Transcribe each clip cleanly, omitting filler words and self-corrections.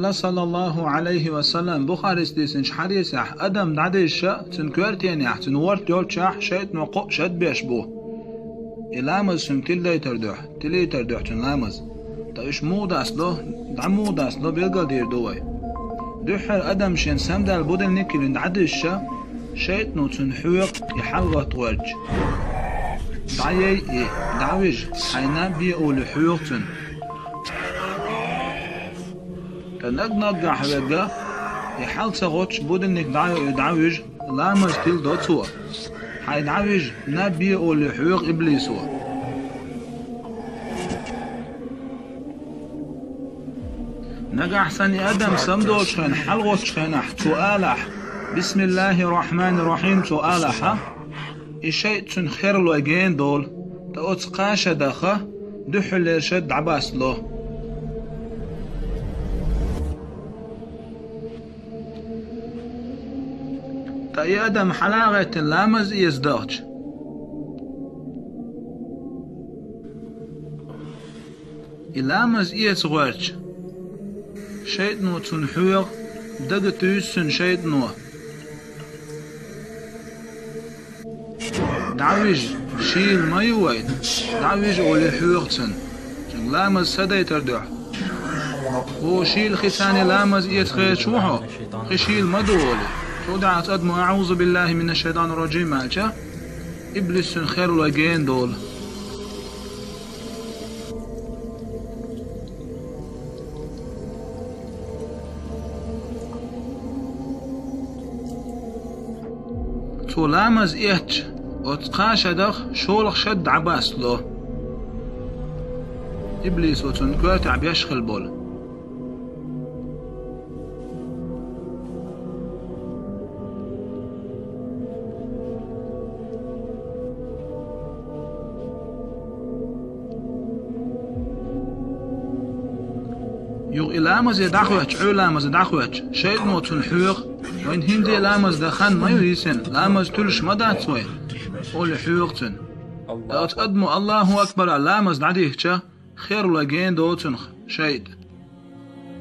الله صلى الله عليه وسلم بخاري ستيسنش حديث أدم دعديش تنكورتين تنورت يول شاح شيت نوقو شد بيشبوه إلامز سنتل تلي تردوح تنلامز تايش مودا أسلو دعمودا أسلو بيلقل دير دوي دوحر أدم شين سمدال بودل نيكلين دعديش شيت نو تنحوق يحلغة تورج دعويج حينا بيقول حيوقتن تنقنق حبقا يحل تغوش بودنك دعويج لامز تيل دوتسوا حي دعويج نبي أول حيوق إبليسوا نقع حسني أدم سمدول شخين حلغوش شخين سؤالح بسم الله الرحمن الرحيم سؤالح إشيء تنخير الوجين دول تقوت قاشة دخا دحل يرشد عباس له تأي أدم حلاغة اللامز يزدوج اللامز يزغوج شيء نو تنحوغ دقت يسن شيء نو دعويج شيل ما يوين دعويج أولي حوغتن لامز سدي تردوح هو شيل خساني لامز يتخير شوحو خشيل مدولي شو دعت أدمو أعوذ بالله من الشيطان الرجيم مالك إبليس خير الوجين دول تو لامز إيهج وتقاش دخ شولخ شد عباس له إبليس وتنكوت عم يشخل بول يو إلامز يدعوش علامز يدعوش شيء موت الحيق وين هندي لامز دخان ما يريسن لامز تلش مدات سوي قول حيقتن أتقدموا الله أكبر لامز دعديهشا خير لجين دوتن شيء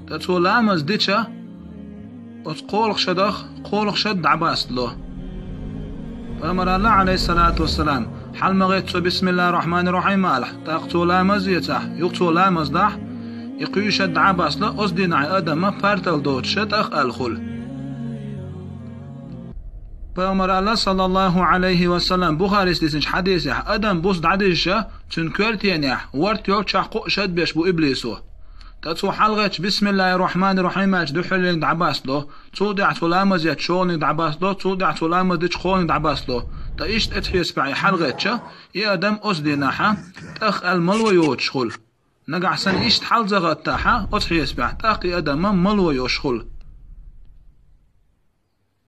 تتو لامز ديشا وتقولخ شدخ قولخ شد عباس له فأمر الله عليه الصلاة والسلام حال مغيت بسم الله الرحمن الرحيم مالح تاقتو لامز يتح يقتو لامز دح يقوي شد عباس لا أصدين أدم بارتل دوت شد أخ الخل فأمر الله صلى الله عليه وسلم بخاري ستيسنش حديث أدم بوس دعديشة تنكرتين يح ورت يوك شحقو شد بيش بو إبليسو تتو حلغت بسم الله الرحمن الرحيم اج دحلين دعباس له تودع تلامز يتشون دعباس له تودع تلامز دشخون دعباس له تايشت اتحيس بعي حلغتشا يا أدم أصديناحا تأخ الملو يوتشخل نقع سن إيشت حال زغت تاحا أتحيس بعي تاقي أدم ملو يوشخل